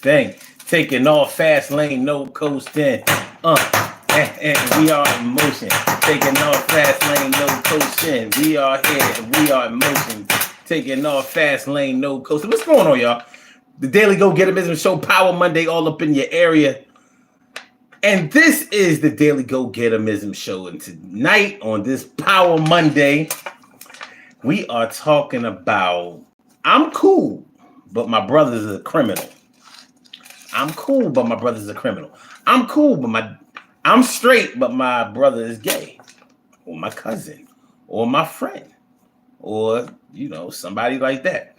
thing. Taking off fast lane, no coasting. And we are in motion. Taking off fast lane, no coasting. We are here and we are in motion. Taking off fast lane, no coasting. What's going on, y'all? The Daily Go Get 'em Business Show, Power Monday, all up in your area. And this is the Daily Go Get 'em Business Show. And tonight on this Power Monday, we are talking about I'm cool, but my brother's a criminal. I'm cool, but my brother's a criminal. I'm cool, but I'm straight, but my brother is gay, or my cousin, or my friend, or somebody like that.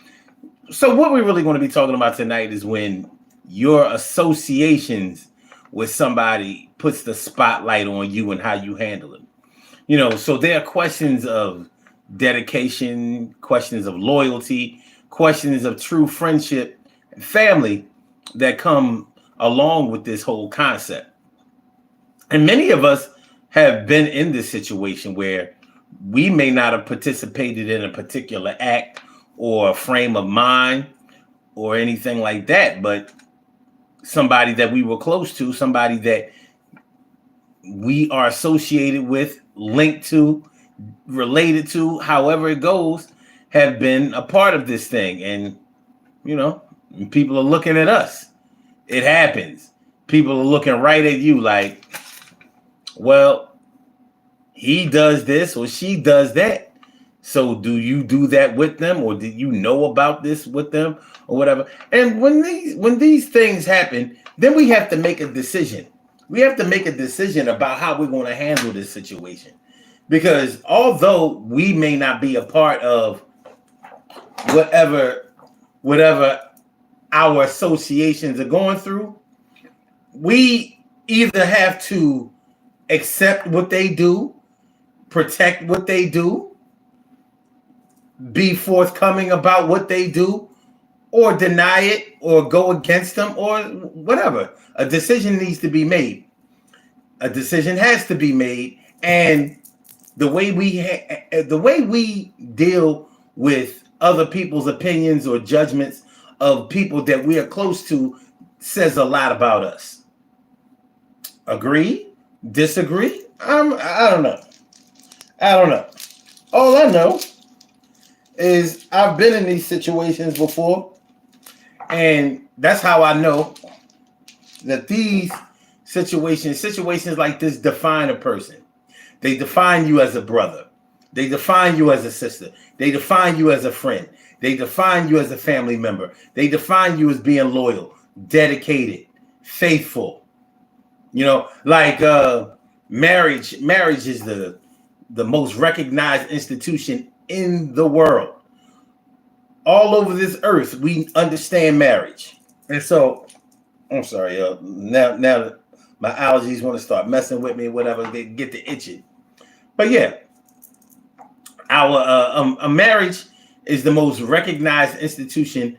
So what we're really going to be talking about tonight is when your associations with somebody puts the spotlight on you and how you handle it. So there are questions of dedication, questions of loyalty, questions of true friendship and family that come along with this whole concept. And many of us have been in this situation where we may not have participated in a particular act or a frame of mind or anything like that, but somebody that we were close to, somebody that we are associated with, linked to, related to, however it goes, have been a part of this thing. And, people are looking at us. It happens. People are looking right at you like, well, he does this or she does that. So do you do that with them, or did you know about this with them or whatever? And when these things happen, then we have to make a decision. We have to make a decision about how we're going to handle this situation. Because although we may not be a part of whatever our associations are going through, we either have to accept what they do, protect what they do, be forthcoming about what they do, or deny it, or go against them, or whatever. A decision needs to be made. A decision has to be made, and the way we deal with other people's opinions or judgments of people that we are close to says a lot about us. Agree? Disagree? I don't know. All I know is I've been in these situations before, and that's how I know that these situations like this define a person. They define you as a brother. They define you as a sister. They define you as a friend. They define you as a family member. They define you as being loyal, dedicated, faithful. Like marriage. Marriage is the most recognized institution in the world. All over this earth, we understand marriage. And so, I'm sorry, y'all. Now my allergies want to start messing with me, whatever, they get to itching. But yeah, our a marriage is the most recognized institution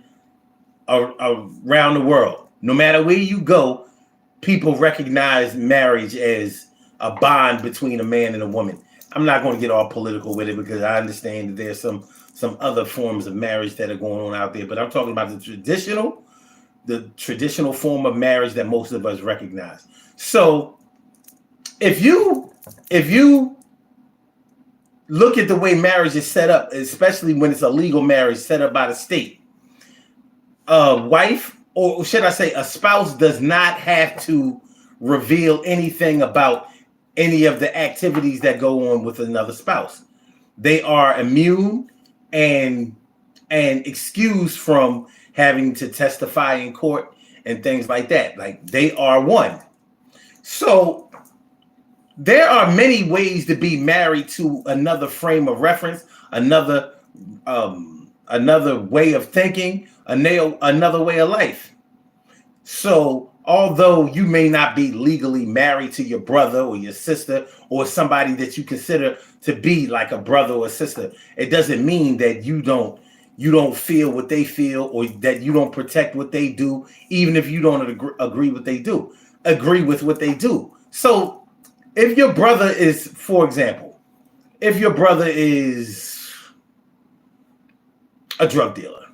around the world. No matter where you go, people recognize marriage as a bond between a man and a woman. I'm not going to get all political with it because I understand that there's some other forms of marriage that are going on out there, but I'm talking about the traditional form of marriage that most of us recognize. So if you look at the way marriage is set up, especially when it's a legal marriage set up by the state, a wife, or should I say a spouse, does not have to reveal anything about any of the activities that go on with another spouse. They are immune and excused from having to testify in court and things like that. Like, they are one. So there are many ways to be married to another frame of reference, another way of thinking, another way of life. So although you may not be legally married to your brother or your sister or somebody that you consider to be like a brother or sister, it doesn't mean that you don't feel what they feel, or that you don't protect what they do, even if you don't agree with what they do. So if your brother is, for example, a drug dealer,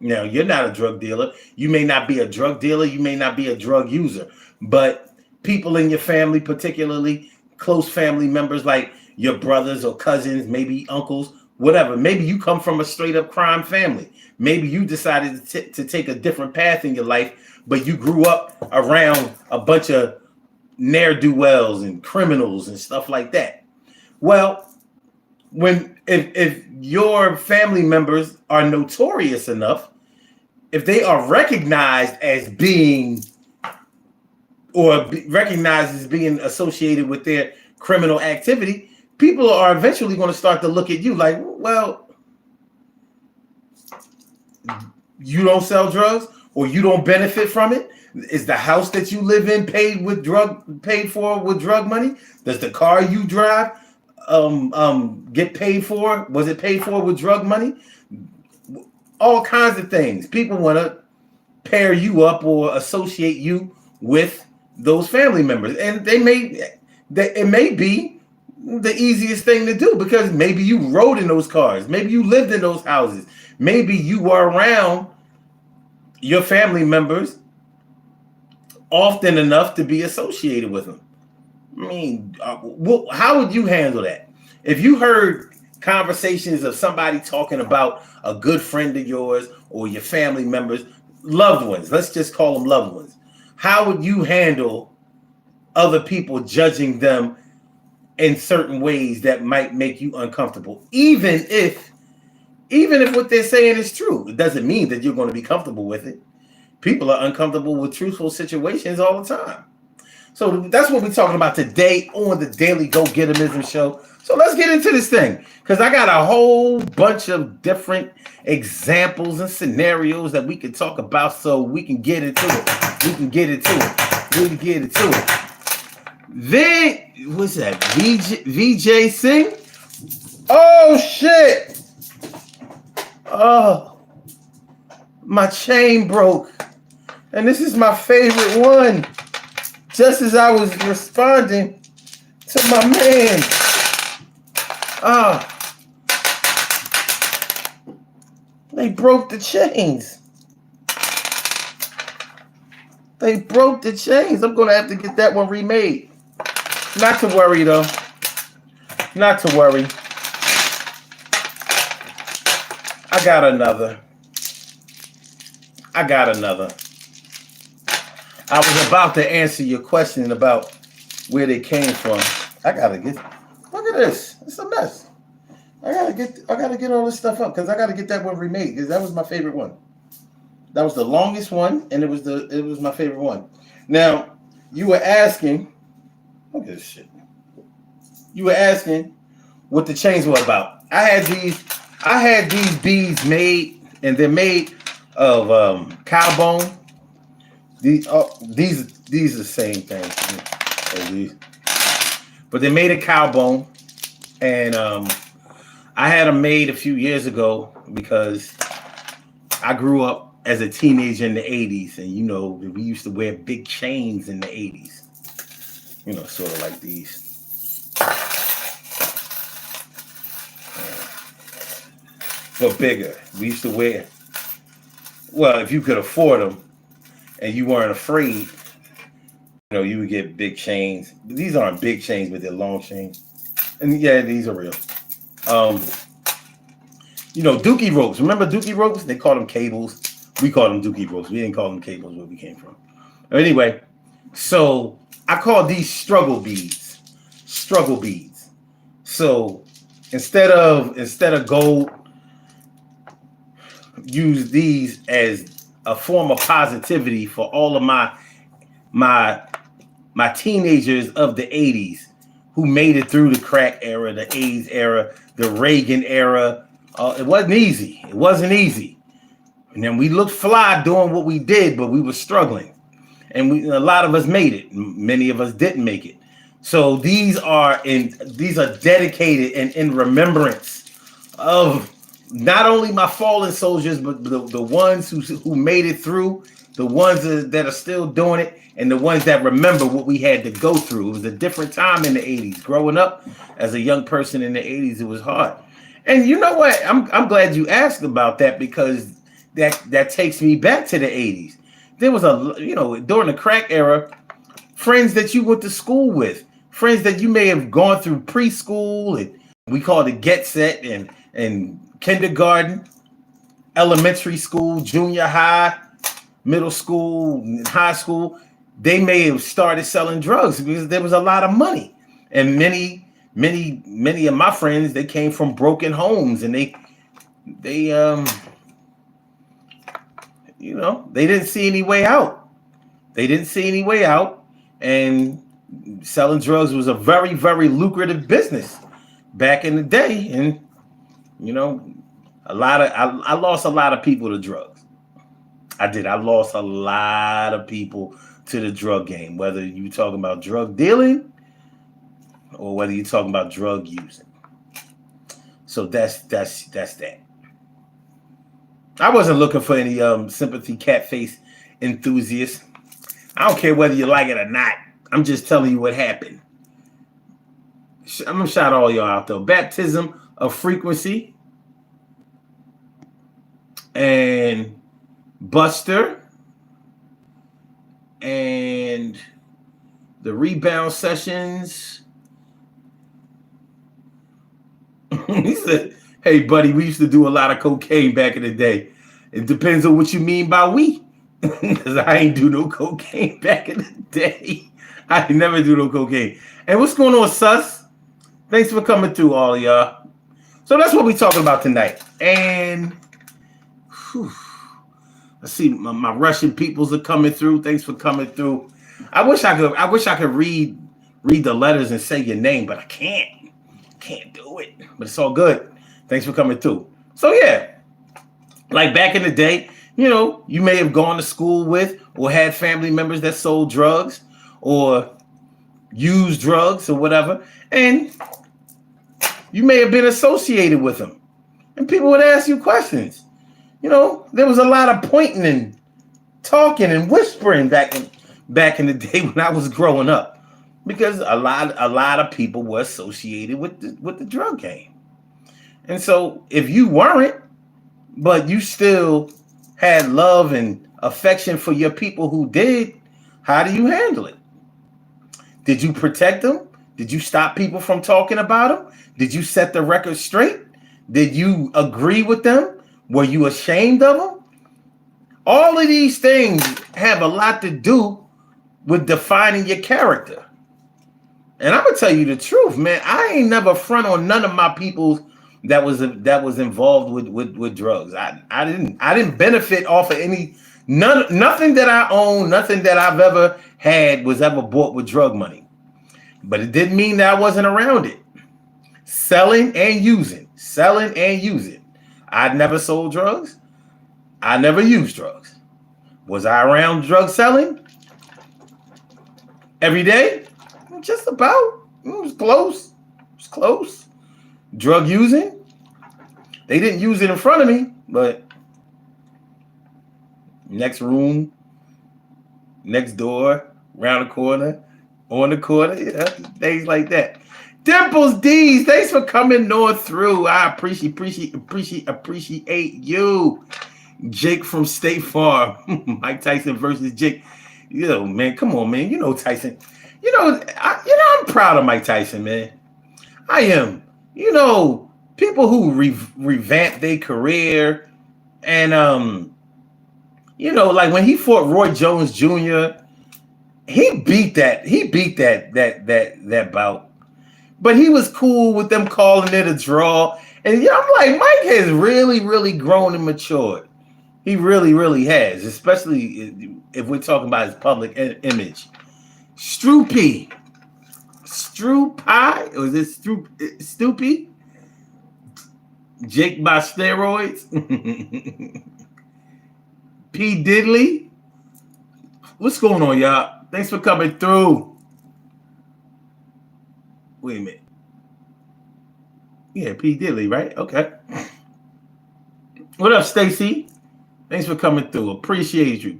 Now, you're not a drug dealer. You may not be a drug dealer. You may not be a drug user, but people in your family, particularly close family members like your brothers or cousins, maybe uncles, whatever. Maybe you come from a straight up crime family. Maybe you decided to take a different path in your life, but you grew up around a bunch of nere-do-wells and criminals and stuff like that. Well, if your family members are notorious enough, if they are recognized as being recognized as being associated with their criminal activity, people are eventually going to start to look at you like, well, you don't sell drugs or you don't benefit from it. Is the house that you live in paid for with drug money? Does the car you drive get paid for? Was it paid for with drug money? All kinds of things. People want to pair you up or associate you with those family members, and it may be the easiest thing to do because maybe you rode in those cars, maybe you lived in those houses, maybe you were around your family members often enough to be associated with them. I mean, how would you handle that? If you heard conversations of somebody talking about a good friend of yours or your family members, loved ones, let's just call them loved ones, how would you handle other people judging them in certain ways that might make you uncomfortable? Even if what they're saying is true, it doesn't mean that you're going to be comfortable with it. People are uncomfortable with truthful situations all the time. So that's what we're talking about today on the Daily Go-Getterism Show. So let's get into this thing, because I got a whole bunch of different examples and scenarios that we can talk about, so we can get into it. We can get into it. Then, what's that? VJ Singh? Oh, shit. Oh, my chain broke. And this is my favorite one. Just as I was responding to my man. They broke the chains. I'm going to have to get that one remade. Not to worry, though. Not to worry. I got another. I was about to answer your question about where they came from. Look at this. It's a mess. I gotta get all this stuff up because I gotta get that one remade because that was my favorite one. That was the longest one, and it was my favorite one. Now, you were asking, look at this shit. You were asking what the chains were about. I had these beads made, and they're made of cow bone. These are the same thing as these, but they're made of cow bone, and I had them made a few years ago because I grew up as a teenager in the 80s, and you know, we used to wear big chains in the 80s. You know, sort of like these. But bigger. We used to wear, well, if you could afford them and you weren't afraid, you know, you would get big chains. These aren't big chains, but they're long chains. And yeah, these are real. You know, dookie ropes. Remember dookie ropes? They called them cables. We called them dookie ropes. We didn't call them cables where we came from. Anyway, so I call these struggle beads. Struggle beads. So instead of gold, use these as a form of positivity for all of my teenagers of the 80s who made it through the crack era, the AIDS era, the Reagan era. It wasn't easy. And then we looked fly doing what we did, but we were struggling. And a lot of us made it. Many of us didn't make it. So these are dedicated and in remembrance of not only my fallen soldiers, but the ones who made it through, the ones that are still doing it, and the ones that remember what we had to go through. It was a different time in the 80s. Growing up as a young person in the 80s, it was hard. And you know what? I'm glad you asked about that, because that takes me back to the 80s. There was during the crack era, friends that you went to school with, friends that you may have gone through preschool, and we called it get set, and kindergarten, elementary school, junior high, middle school, high school. They may have started selling drugs because there was a lot of money. And many of my friends, they came from broken homes, and they didn't see any way out. They didn't see any way out, and selling drugs was a very, very lucrative business back in the day. And I lost a lot of people to drugs. I did. I lost a lot of people to the drug game, whether you're talking about drug dealing or whether you're talking about drug using. So that's that. I wasn't looking for any sympathy cat face enthusiasts. I don't care whether you like it or not. I'm just telling you what happened. I'm gonna shout all y'all out though. Baptism of frequency and Buster and the rebound sessions. He said, "Hey, buddy, we used to do a lot of cocaine back in the day. It depends on what you mean by we, because I ain't do no cocaine back in the day. I never do no cocaine." And what's going on, Sus? Thanks for coming through, all of y'all. So that's what we're talking about tonight. And let's see, my Russian peoples are coming through. Thanks for coming through. I wish I could read the letters and say your name, but I can't. Can't do it. But it's all good. Thanks for coming through. So yeah, like back in the day, you may have gone to school with or had family members that sold drugs or used drugs or whatever, and you may have been associated with them. And people would ask you questions. There was a lot of pointing and talking and whispering back in the day when I was growing up, because a lot of people were associated with the drug game. And so if you weren't, but you still had love and affection for your people who did, how do you handle it? Did you protect them? Did you stop people from talking about them? Did you set the record straight? Did you agree with them? Were you ashamed of them? All of these things have a lot to do with defining your character. And I'm gonna tell you the truth, man. I ain't never front on none of my peoples that was involved with drugs. I didn't benefit off of nothing that I own, nothing that I've ever had was ever bought with drug money. But it didn't mean that I wasn't around it. Selling and using. I never sold drugs. I never used drugs. Was I around drug selling every day? Just about. It was close. Drug using? They didn't use it in front of me, but next room, next door, around the corner, on the corner, things like that. Dimples D's, thanks for coming on through. I appreciate you. Jake from State Farm. Mike Tyson versus Jake. Man, come on, man. Tyson. I'm proud of Mike Tyson, man. I am. People who revamp their career, and like when he fought Roy Jones Jr., he beat that bout. But he was cool with them calling it a draw. And I'm like, Mike has really, really grown and matured. He really, really has, especially if we're talking about his public image. Stroopy. Or is it Stoopy? Jake by steroids? P. Diddley? What's going on, y'all? Thanks for coming through. Wait a minute. Yeah, P. Diddley, right? Okay. What up, Stacy? Thanks for coming through. Appreciate you.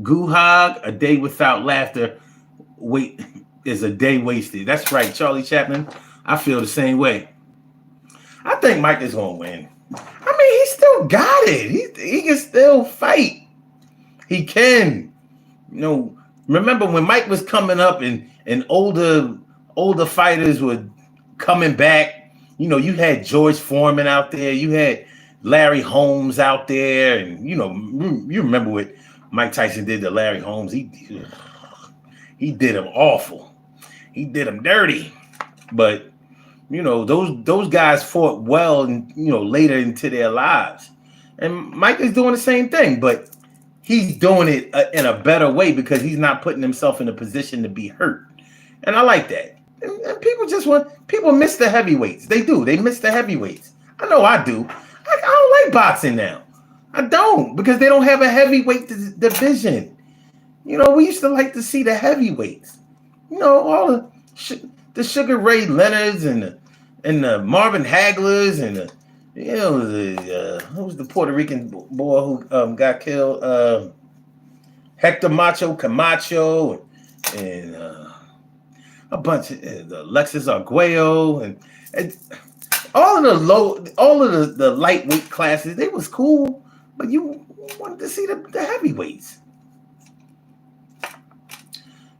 Guhag, a day without laughter is a day wasted. That's right, Charlie Chaplin. I feel the same way. I think Mike is going to win. I mean, he's still still got it. He can still fight. He can. You know, remember when Mike was coming up and older fighters were coming back. You know, you had George Foreman out there. You had Larry Holmes out there. And, you know, you remember what Mike Tyson did to Larry Holmes. He did him awful. He did him dirty. But, you know, those guys fought well, and, you know, later into their lives. And Mike is doing the same thing, but he's doing it in a better way because he's not putting himself in a position to be hurt. And I like that. And people miss the heavyweights. They do. They miss the heavyweights. I know I do. I don't like boxing now. I don't, because they don't have a heavyweight division. You know, we used to like to see the heavyweights. You know, all the Sugar Ray Leonards and the Marvin Haglers and who was the Puerto Rican boy who got killed? Hector Macho Camacho and a bunch of Alexis Arguello and all of the lightweight classes. They was cool, but you wanted to see the heavyweights.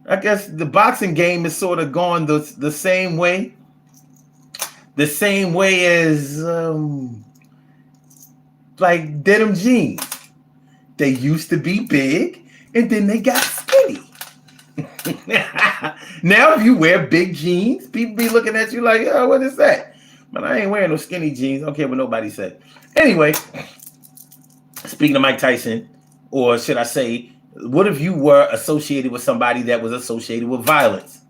I guess the boxing game is sort of gone the same way. The same way as like denim jeans. They used to be big and then they got skinny. Now if you wear big jeans, people be looking at you like, oh, what is that? But I ain't wearing no skinny jeans. I don't care what nobody said. Anyway, speaking of Mike Tyson, or should I say, what if you were associated with somebody that was associated with violence?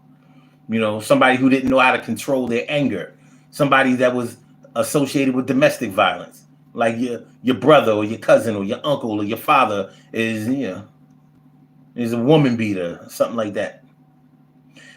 You know, somebody who didn't know how to control their anger. Somebody that was associated with domestic violence. Like your brother or your cousin or your uncle or your father is a woman beater, something like that.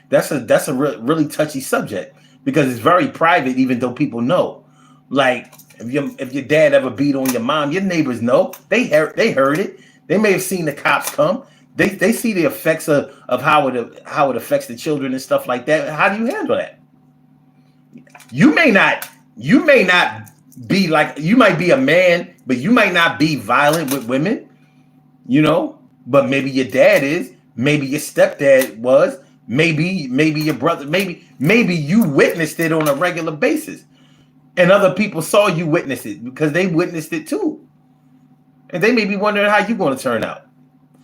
That's a really touchy subject because it's very private, even though people know. Like if your dad ever beat on your mom, your neighbors know. They heard it. They may have seen the cops come. They see the effects of how it affects the children and stuff like that. How do you handle that? You may not be like, you might be a man, but you might not be violent with women, you know, but maybe your dad is, maybe your stepdad was, maybe your brother, maybe you witnessed it on a regular basis and other people saw you witness it because they witnessed it too. And they may be wondering how you're going to turn out.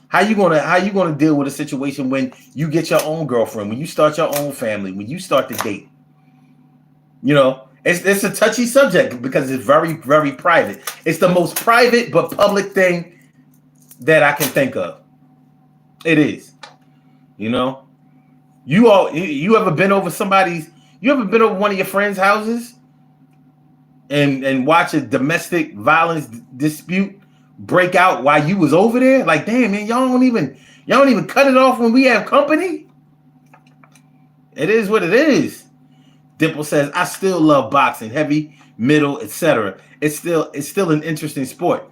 How you going to deal with a situation when you get your own girlfriend, when you start your own family, when you start to date. You know, it's a touchy subject because it's very, very private. It's the most private but public thing that I can think of. It is. You know, you ever been over one of your friends' houses and watch a domestic violence dispute break out while you was over there? Like, damn, man, y'all don't even cut it off when we have company. It is what it is. Dimple says, I still love boxing, heavy, middle, etc. It's still an interesting sport.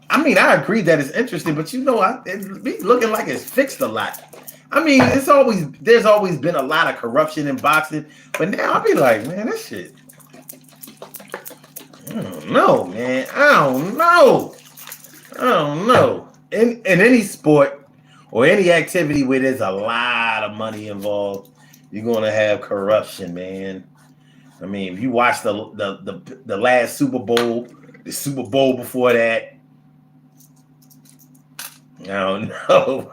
I mean, I agree that it's interesting, but you know, it be looking like it's fixed a lot. I mean, there's always been a lot of corruption in boxing, but now I'll be like, man, this shit. I don't know, man. I don't know. In any sport or any activity where there's a lot of money involved, you're gonna have corruption, man. I mean, if you watch the last Super Bowl, the Super Bowl before that, I don't know.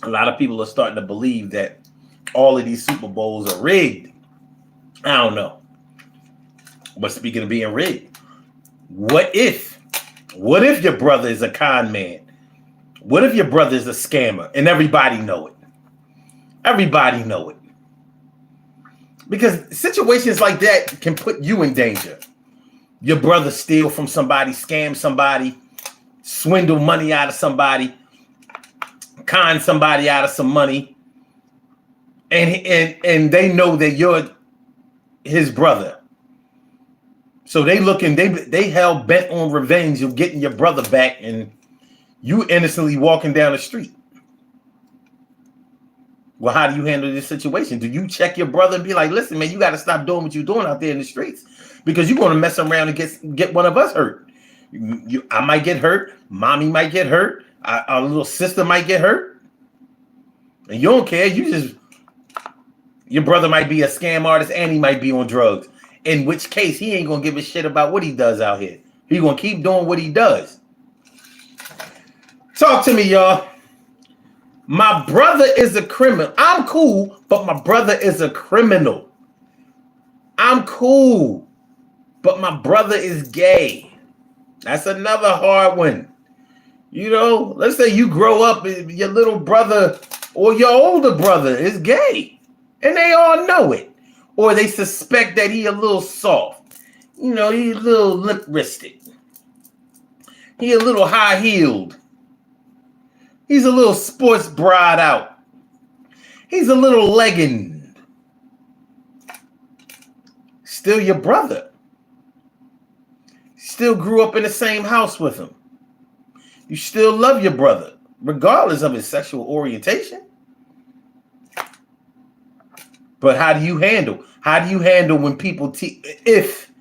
A lot of people are starting to believe that all of these Super Bowls are rigged. I don't know. But speaking of being rigged, what if your brother is a con man? What if your brother is a scammer and everybody know it? Everybody know it. Because situations like that can put you in danger. Your brother steal from somebody, scam somebody, swindle money out of somebody, con somebody out of some money, and they know that you're his brother. So they hell bent on revenge of getting your brother back, and you innocently walking down the street. Well, how do you handle this situation? Do you check your brother and be like, listen, man, you got to stop doing what you're doing out there in the streets because you're going to mess around and get one of us hurt. I might get hurt. Mommy might get hurt. Our little sister might get hurt. And you don't care. Your brother might be a scam artist and he might be on drugs. In which case, he ain't going to give a shit about what he does out here. He's going to keep doing what he does. Talk to me, y'all. My brother is a criminal. I'm cool, but my brother is a criminal. I'm cool, but my brother is gay. That's another hard one. You know, let's say you grow up and your little brother or your older brother is gay, and they all know it, or they suspect that he a little soft. You know, he's a little limp-wristed. He a little high-heeled. He's a little sports bride out. He's a little legging. Still your brother. Still grew up in the same house with him. You still love your brother, regardless of his sexual orientation. But how do you handle? How do you handle when people if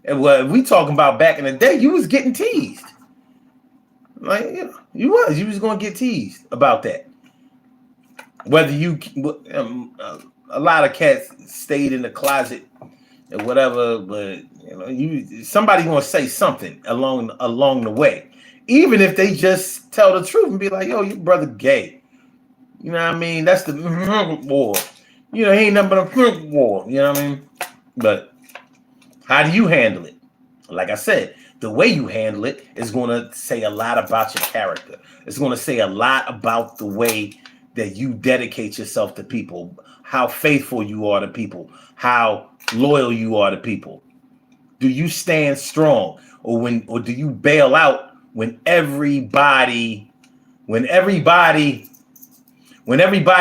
we talking about back in the day, you was getting teased. Like, you know, you was going to get teased about that. Whether you, a lot of cats stayed in the closet or whatever, but you know, somebody going to say something along the way, even if they just tell the truth and be like, "Yo, your brother gay." You know what I mean? That's the war. You know, he ain't nothing but a war. You know what I mean? But how do you handle it? Like I said, the way you handle it is going to say a lot about your character. It's going to say a lot about the way that you dedicate yourself to people, how faithful you are to people, how loyal you are to people. Do you stand strong, or do you bail out when everybody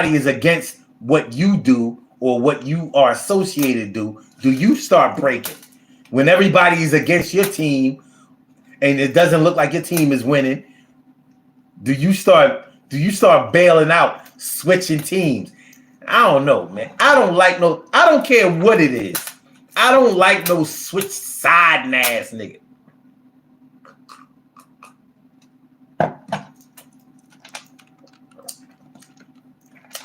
is against what you do or what you are associated to? Do you start breaking? When everybody is against your team and it doesn't look like your team is winning, do you start bailing out, switching teams? I don't know, man. I don't care what it is. I don't like no switch siding ass nigga.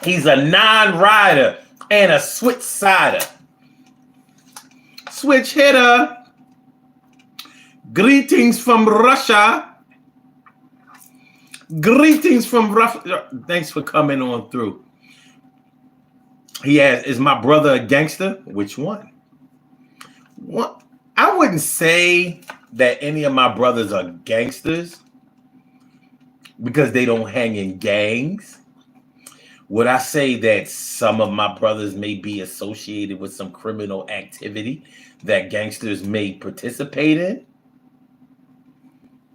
He's a non-rider and a switch sider. Switch hitter. Greetings from Russia. Greetings from Russia. Thanks for coming on through. He asked, is my brother a gangster? Which one? What? I wouldn't say that any of my brothers are gangsters because they don't hang in gangs. Would I say that some of my brothers may be associated with some criminal activity that gangsters may participate in?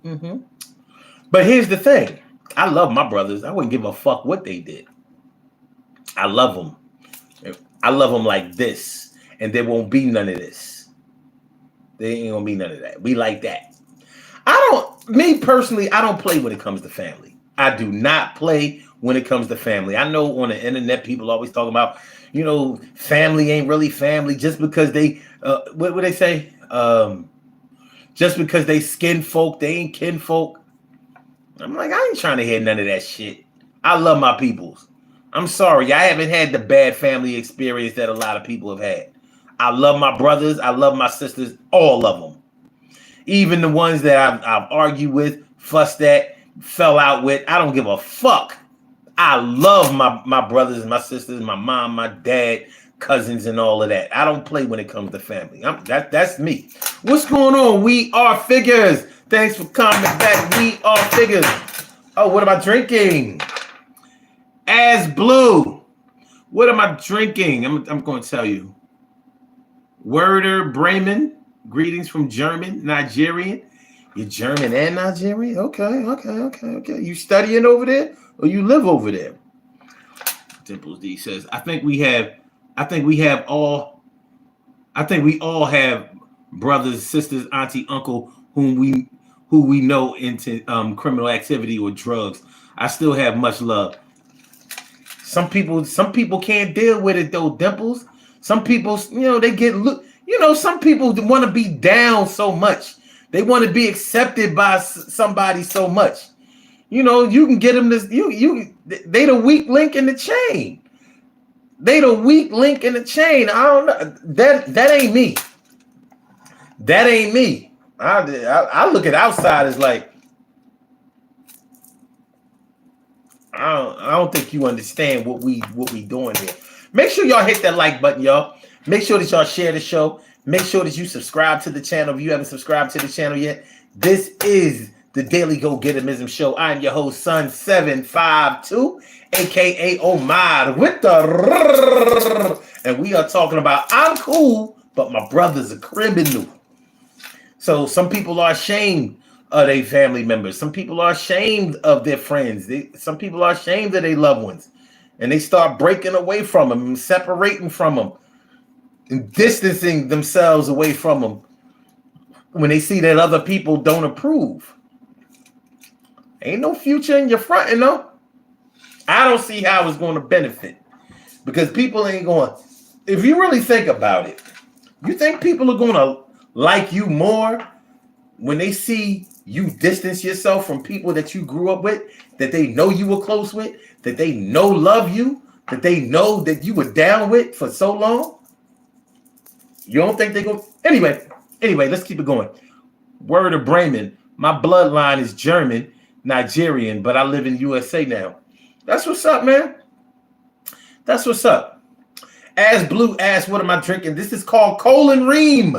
Mm-hmm. But here's the thing. I love my brothers. I wouldn't give a fuck what they did. I love them. I love them like this. And there won't be none of this. There ain't gonna be none of that. We like that. Me personally, I don't play when it comes to family. I do not play when it comes to family. I know on the internet, people always talk about, you know, family ain't really family just because they, what would they say? Just because they skin folk, they ain't kin folk. I'm like, I ain't trying to hear none of that shit. I love my peoples. I'm sorry, I haven't had the bad family experience that a lot of people have had. I love my brothers. I love my sisters, all of them. Even the ones that I've argued with, fussed at, fell out with. I don't give a fuck. I love my brothers, my sisters, my mom, my dad, cousins, and all of that. I don't play when it comes to family. That's me. What's going on? We are figures. Thanks for coming back. We are figures. Oh, what am I drinking? As blue. What am I drinking? I'm going to tell you. Werder Bremen. Greetings from German, Nigerian. You're German and Nigerian? Okay. You studying over there or you live over there? Dimples D says, I think we all have brothers, sisters, auntie, uncle who we know into criminal activity or drugs. I still have much love. Some people can't deal with it though, Dimples. Some people, they get some people want to be down so much. They want to be accepted by somebody so much. You can get them this. They the weak link in the chain. They the weak link in the chain. I don't know. That ain't me. That ain't me. I look at outsiders like I don't think you understand what we doing here. Make sure y'all hit that like button, y'all. Make sure that y'all share the show. Make sure that you subscribe to the channel if you haven't subscribed to the channel yet. This is the Daily Go Getimism Show. I'm your host, Sun752, aka Omar, with the and we are talking about I'm cool, but my brother's a criminal. So some people are ashamed of their family members. Some people are ashamed of their friends. Some people are ashamed of their loved ones. And they start breaking away from them and separating from them and distancing themselves away from them when they see that other people don't approve. Ain't no future in your front, I don't see how it's going to benefit because people ain't going. If you really think about it, you think people are going to like you more when they see you distance yourself from people that you grew up with, that they know you were close with, that they know love you, that they know that you were down with for so long? You don't think they go? Anyway, let's keep it going. Word of Bremen. My bloodline is German, Nigerian, but I live in USA now. That's what's up, man. That's what's up. As Blue asked, what am I drinking? This is called Colon Ream.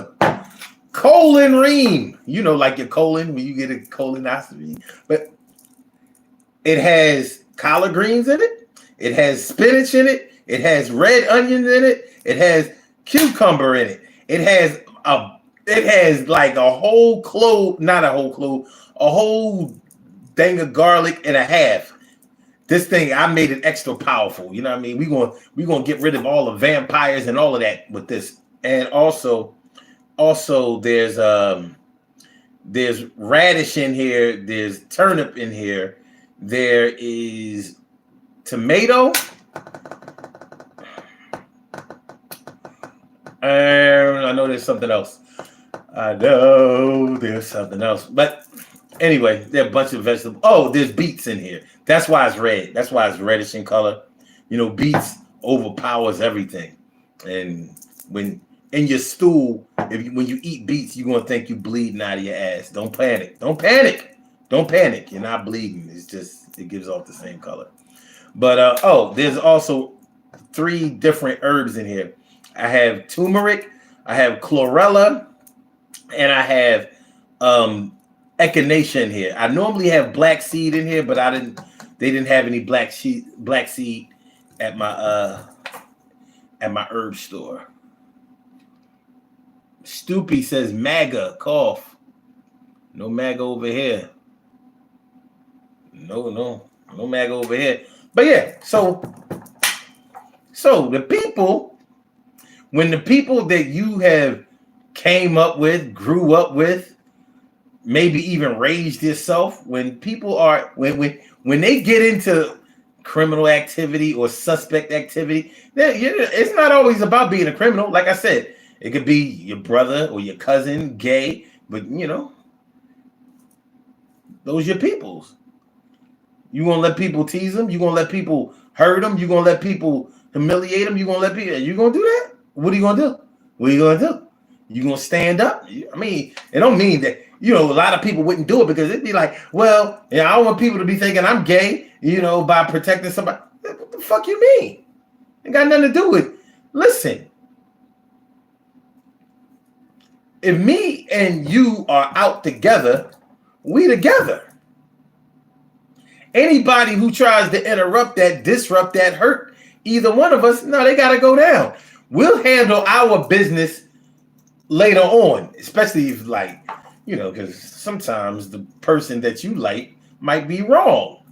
Colon Ream. Like your colon when you get a colonoscopy. But it has collard greens in it. It has spinach in it. It has red onions in it. It has cucumber in it. It has like a whole clove, not a whole clove, a whole dang of garlic and a half. This thing, I made it extra powerful. You know what I mean? We're gonna get rid of all the vampires and all of that with this. And also there's radish in here, there's turnip in here, there is tomato. I know there's something else. But anyway, there are a bunch of vegetables. Oh, there's beets in here. That's why it's red. That's why it's reddish in color. Beets overpowers everything. And when in your stool, when you eat beets, you're going to think you're bleeding out of your ass. Don't panic. Don't panic. Don't panic. You're not bleeding. It's just, it gives off the same color. But, there's also 3 different herbs in here. I have turmeric, I have chlorella, and I have echinacea in here. I normally have black seed in here, but they didn't have any black seed at my herb store. Stoopy says MAGA, cough. No MAGA over here. No MAGA over here. But yeah, so the people, when the people that you have came up with, grew up with, maybe even raised yourself, when people are when they get into criminal activity or suspect activity, it's not always about being a criminal. Like I said, it could be your brother or your cousin, gay, but those your peoples. You gonna let people tease them? You gonna let people hurt them? You gonna let people humiliate them? You gonna let people? You gonna do that? What are you gonna do? What are you gonna do? You gonna stand up? I mean, it don't mean that a lot of people wouldn't do it because it'd be like, well, I don't want people to be thinking I'm gay, by protecting somebody. What the fuck you mean? It got nothing to do with. Listen, if me and you are out together, we together. Anybody who tries to interrupt that, disrupt that, hurt either one of us, no, they got to go down. We'll handle our business later on, especially if because sometimes the person that you like might be wrong.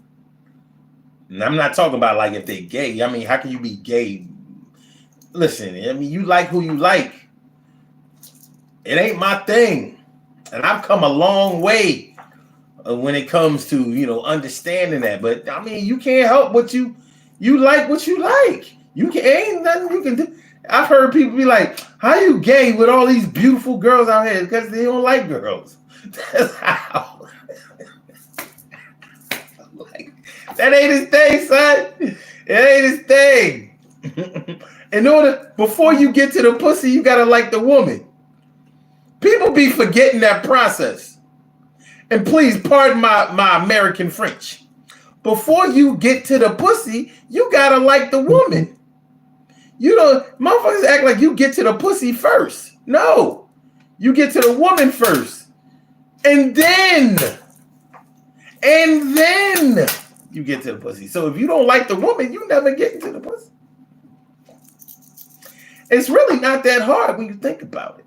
And I'm not talking about if they're gay. I mean, how can you be gay? Listen, you like who you like. It ain't my thing. And I've come a long way when it comes to, understanding that. But I mean, you can't help what you You like what you like. You can ain't nothing you can do. I've heard people be like, "How you gay with all these beautiful girls out here?" Because they don't like girls. That's how. Like, that ain't his thing, son. It ain't his thing. Before you get to the pussy, you gotta like the woman. People be forgetting that process. And please pardon my American French. Before you get to the pussy, you gotta like the woman. You don't, motherfuckers act like you get to the pussy first. No, you get to the woman first. And then you get to the pussy. So if you don't like the woman, you never get into the pussy. It's really not that hard when you think about it.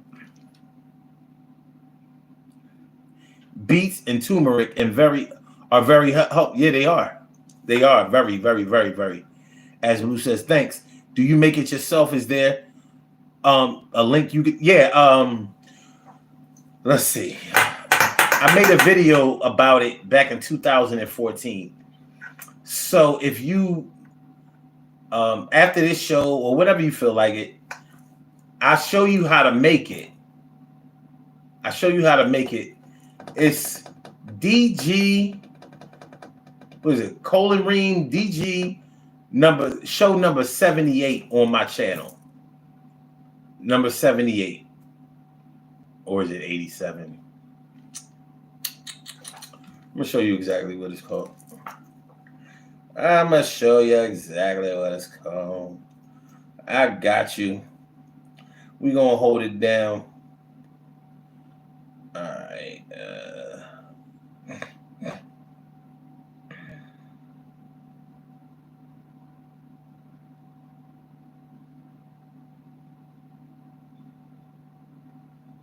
Beets and turmeric and are very yeah, they are. They are very, very, very, very. As Blue says, thanks. Do you make it yourself? Is there a link you could? Yeah. Let's see. I made a video about it back in 2014. So if you after this show or whatever you feel like it, I'll show you how to make it. It's DG. What is it? Colon Ream DG show number 78 on my channel. Number 78. Or is it 87? I'm gonna show you exactly what it's called. I'm gonna show you exactly what it's called. I got you. We're gonna hold it down. All right.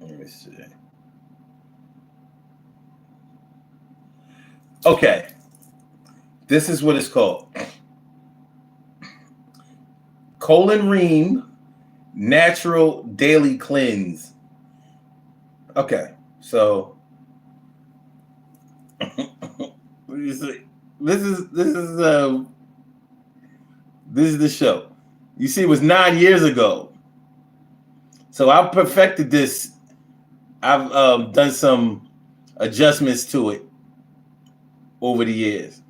Let me see. Okay. This is what it's called. Colon Ream Natural Daily Cleanse. Okay. So this is the show. You see, it was 9 years ago. So I perfected this. I've done some adjustments to it over the years.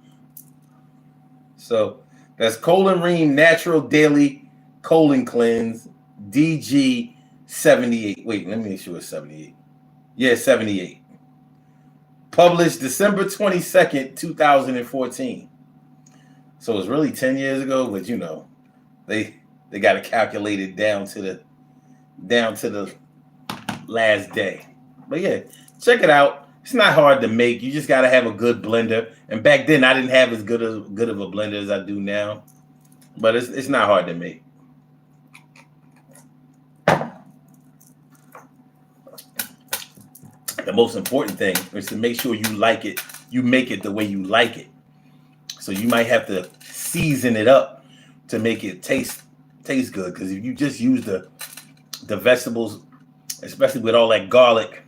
So that's Colon Ream Natural Daily Colon Cleanse DG 78. Wait, let me make sure it's 78. Yeah, 78. Published December 22nd, 2014. So it's really 10 years ago, but you know, they got to calculate it down to the last day. But yeah, check it out. It's not hard to make. You just got to have a good blender. And back then, I didn't have as good of a blender as I do now. But it's not hard to make. The most important thing is to make sure you like it. You make it the way you like it. So you might have to season it up to make it taste good. Because if you just use the vegetables, especially with all that garlic,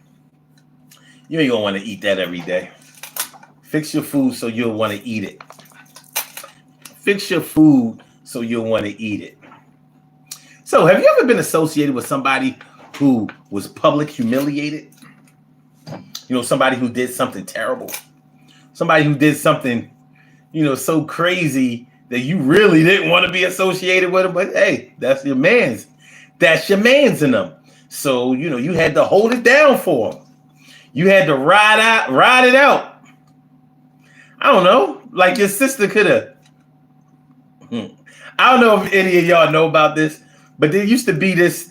you ain't gonna want to eat that every day. Fix your food so you'll want to eat it. Fix your food so you'll want to eat it. So have you ever been associated with somebody who was public humiliated? You know, somebody who did something terrible. Somebody who did something, you know, so crazy that you really didn't want to be associated with them. But hey, that's your man's. That's your man's in them. So, you know, you had to hold it down for them. You had to ride it out. I don't know. Like your sister could have. I don't know if any of y'all know about this, but there used to be this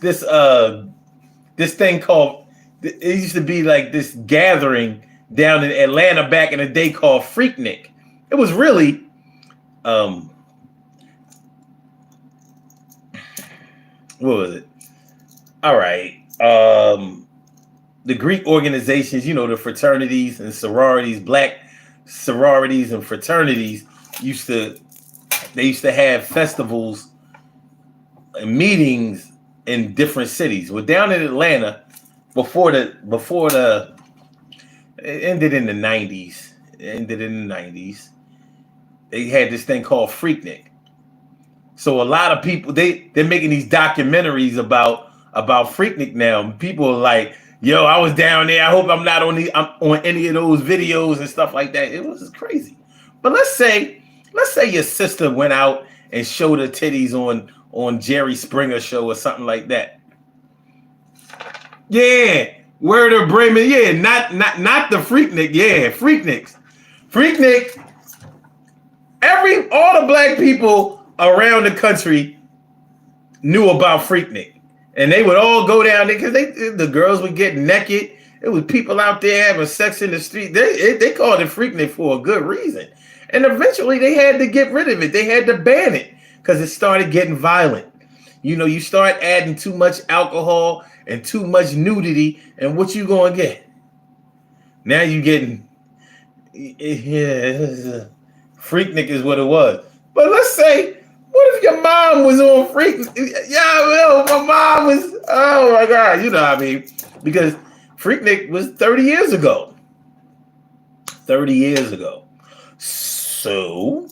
thing called, it used to be like this gathering down in Atlanta back in the day called Freaknik. It was really what was it? All right. The Greek organizations, you know, the fraternities and sororities, black sororities and fraternities used to have festivals and meetings in different cities. Well, down in Atlanta, before the it ended in the 90s. They had this thing called Freaknik. So a lot of people they're making these documentaries about Freaknik now. People are like, yo, I was down there. I hope I'm not I'm on any of those videos and stuff like that. It was crazy. But let's say your sister went out and showed her titties on Jerry Springer show or something like that. Yeah, word of Bremen. Yeah, not the Freaknik. Yeah, Freakniks. Freaknik. All the black people around the country knew about Freaknik, and they would all go down there because the girls would get naked. It was people out there having sex in the street. They called it Freaknik for a good reason, and eventually they had to get rid of it. They had to ban it because it started getting violent. You know, you start adding too much alcohol and too much nudity, and what you gonna get? Now you getting Freaknik is what it was. But let's say, what if your mom was on Freaknik? Yeah, well, my mom was, oh my God, you know what I mean? Because Freaknik was 30 years ago. 30 years ago. So,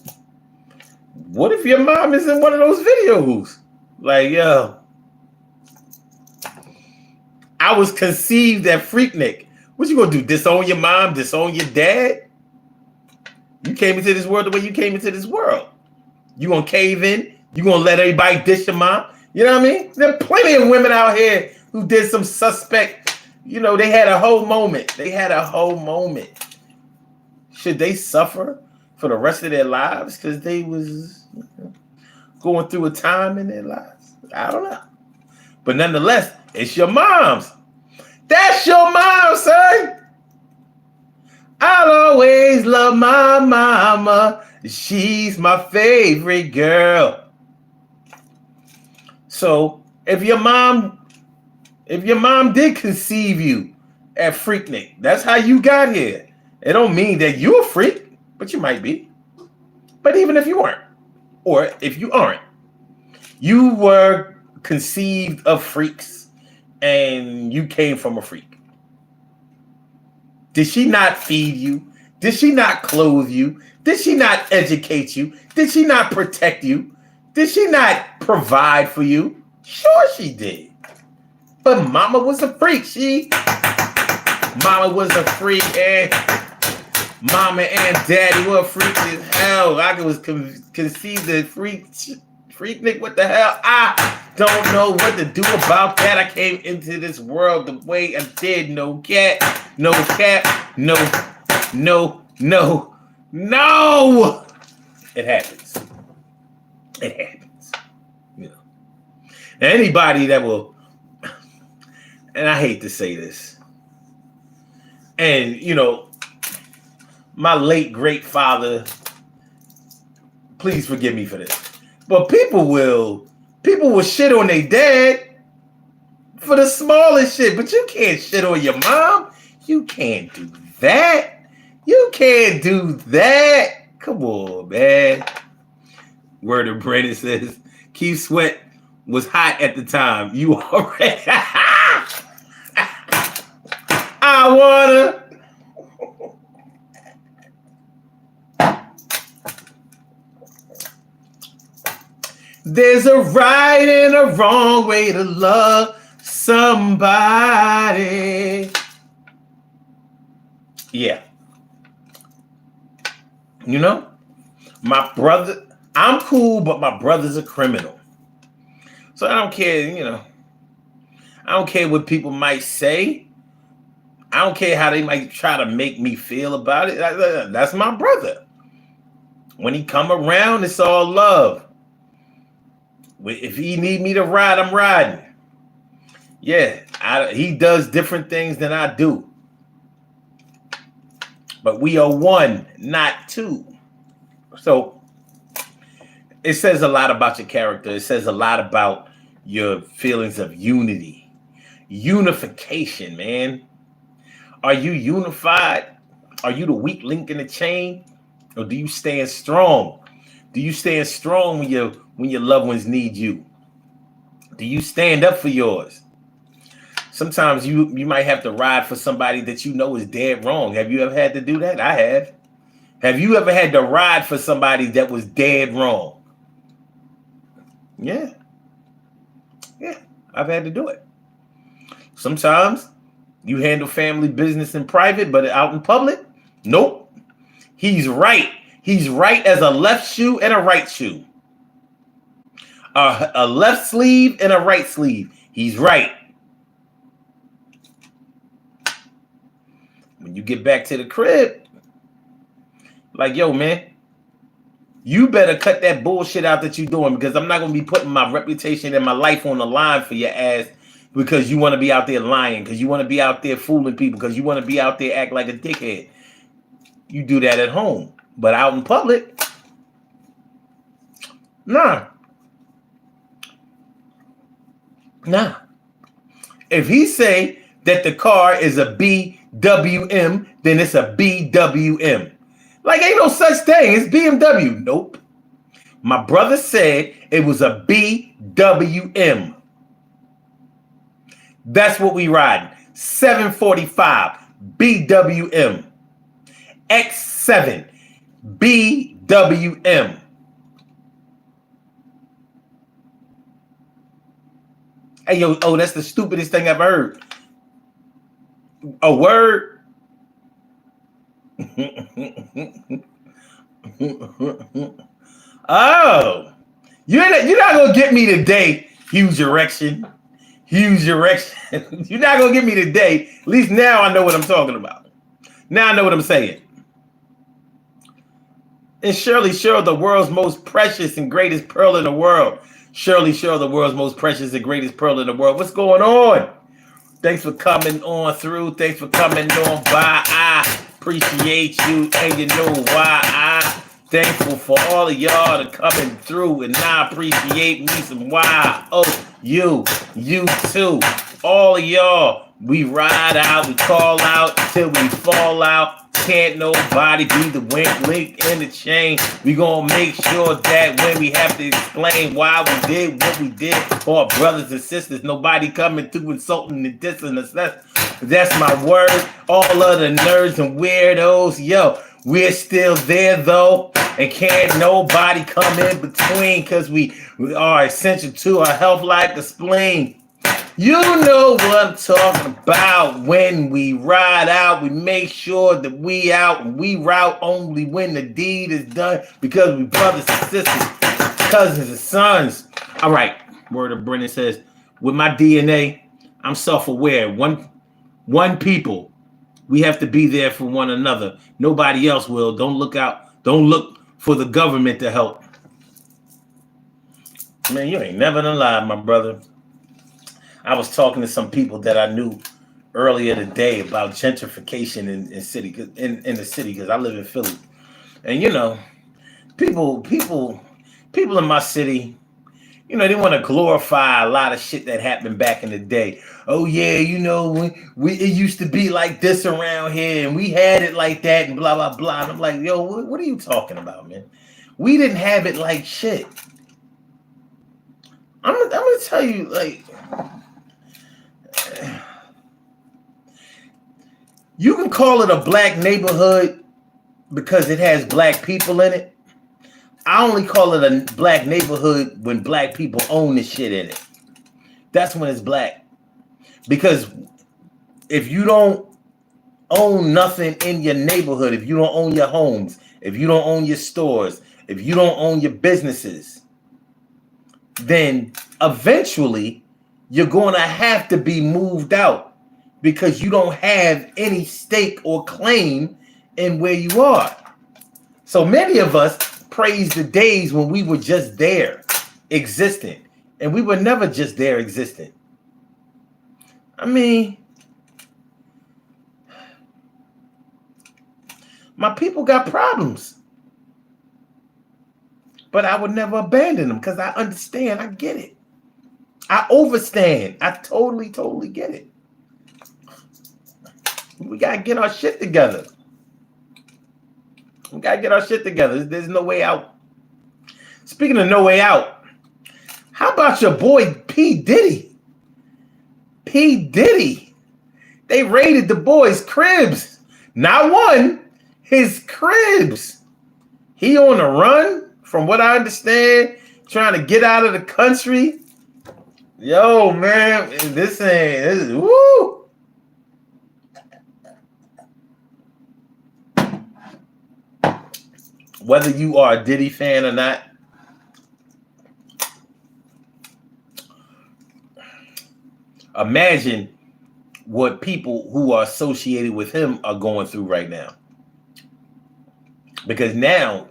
what if your mom is in one of those videos? Like, yo, I was conceived at Freaknik. What you gonna do? Disown your mom? Disown your dad? You came into this world the way you came into this world. You gonna cave in? You gonna let everybody dish your mom? You know what I mean? There are plenty of women out here who did some suspect. You know, they had a whole moment. Should they suffer for the rest of their lives because they was going through a time in their lives? I don't know. But nonetheless, it's your mom's. That's your mom, son. I'll always love my mama. She's my favorite girl. So if your mom did conceive you at Freaknik, that's how you got here. It don't mean that you're a freak, but you might be. But even if you weren't, or if you aren't, you were conceived of freaks and you came from a freak. Did she not feed you? Did she not clothe you? Did she not educate you? Did she not protect you? Did she not provide for you? Sure she did. But mama was a freak. Mama was a freak, and mama and daddy were freaks as hell. I was conceived as Freaknik. What the hell? I don't know what to do about that. I came into this world the way I did. No cat, no. It happens. You know. Now, anybody that will, and I hate to say this, and you know, my late great father, please forgive me for this, but people will shit on their dad for the smallest shit, but you can't shit on your mom. You can't do that. Come on, man. Word of Brandon says, Keith Sweat was hot at the time. You already. I wanna. There's a right and a wrong way to love somebody. Yeah. You know, my brother, I'm cool, but my brother's a criminal. So I don't care, you know. I don't care what people might say. I don't care how they might try to make me feel about it. That's my brother. When he come around, it's all love. If he need me to ride, I'm riding. Yeah, he does different things than I do. But we are one, not two. So it says a lot about your character. It says a lot about your feelings of unity. Unification, man. Are you unified? Are you the weak link in the chain? Or do you stand strong? Do you stand strong when your loved ones need you? Do you stand up for yours? Sometimes you might have to ride for somebody that you know is dead wrong. Have you ever had to do that? I have. Have you ever had to ride for somebody that was dead wrong? Yeah. Yeah. I've had to do it. Sometimes you handle family business in private, but out in public, nope. He's right. He's right as a left shoe and a right shoe. A left sleeve and a right sleeve. He's right. When you get back to the crib, like, yo, man, you better cut that bullshit out that you're doing, because I'm not going to be putting my reputation and my life on the line for your ass because you want to be out there lying, because you want to be out there fooling people, because you want to be out there act like a dickhead. You do that at home. But out in public, nah. Nah. If he say that the car is a BWM, then it's a BWM. Like, ain't no such thing. It's BMW. Nope. My brother said it was a BWM. That's what we riding. 745 BWM. X7 BWM. Hey, yo, oh, that's the stupidest thing I've heard. A word? Oh, you're not going to get me today, huge erection. Huge erection. You're not going to get me today. At least now I know what I'm talking about. Now I know what I'm saying. And Shirley Sure, the world's most precious and greatest pearl in the world. Shirley Sure, the world's most precious and greatest pearl in the world. What's going on? Thanks for coming on through. Thanks for coming on by. I appreciate you, and you know why. I thankful for all of y'all to coming through, and I appreciate me some why. Oh, you too. All of y'all, we ride out, we call out till we fall out. Can't nobody be the link in the chain. We gonna make sure that when we have to explain why we did what we did for our brothers and sisters, nobody coming through insulting and dissing us. That's my word. All of the nerds and weirdos, yo, we're still there though, and can't nobody come in between, because we are essential to our health like the spleen. You know what I'm talking about. When we ride out, we make sure that we out, and we route only when the deed is done, because we brothers and sisters, cousins and sons. All right, word of Brennan says, with my DNA, I'm self-aware. One people. We have to be there for one another. Nobody else will. Don't look out. Don't look for the government to help. Man, you ain't never gonna lie, my brother. I was talking to some people that I knew earlier today about gentrification in the city, because I live in Philly. And you know, people in my city, you know, they want to glorify a lot of shit that happened back in the day. Oh yeah, you know, it used to be like this around here, and we had it like that, and blah blah blah. And I'm like, yo, what are you talking about, man? We didn't have it like shit. I'm gonna tell you, like, you can call it a black neighborhood because it has black people in it. I only call it a black neighborhood when black people own the shit in it. That's when it's black. Because if you don't own nothing in your neighborhood, if you don't own your homes, if you don't own your stores, if you don't own your businesses, then eventually you're going to have to be moved out, because you don't have any stake or claim in where you are. So many of us praise the days when we were just there existing, and we were never just there existing. I mean, my people got problems, but I would never abandon them, because I understand. I get it. I overstand. I totally get it. We got to get our shit together. There's no way out. Speaking of no way out, how about your boy P. Diddy? They raided the boy's cribs. Not one, his cribs. He on the run, from what I understand. trying to get out of the country. Yo, man, this is woo. Whether you are a Diddy fan or not, imagine what people who are associated with him are going through right now. Because now,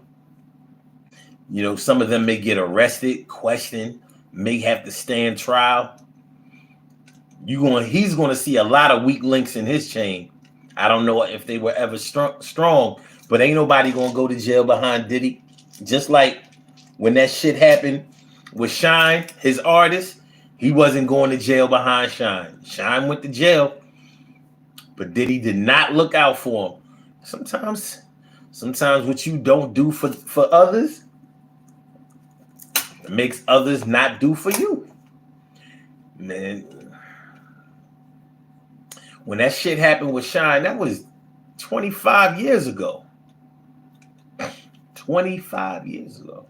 you know, some of them may get arrested, questioned, may have to stand trial. He's going to see a lot of weak links in his chain. I don't know if they were ever strong, but ain't nobody going to go to jail behind Diddy. Just like when that shit happened with Shine, his artist, he wasn't going to jail behind Shine. Shine went to jail, but Diddy did not look out for him. Sometimes what you don't do for others makes others not do for you. Man, when that shit happened with Shine, that was 25 years ago. 25 years ago.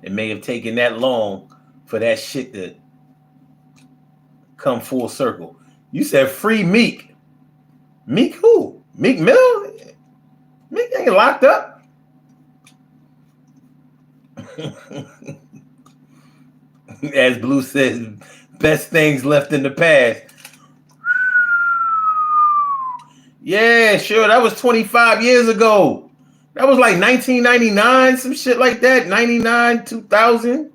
It may have taken that long for that shit to come full circle. You said free Meek. Meek who? Meek Mill? Meek ain't locked up. As Blue says, best things left in the past. Yeah, sure. That was 25 years ago. That was like 1999, some shit like that. 99, 2000.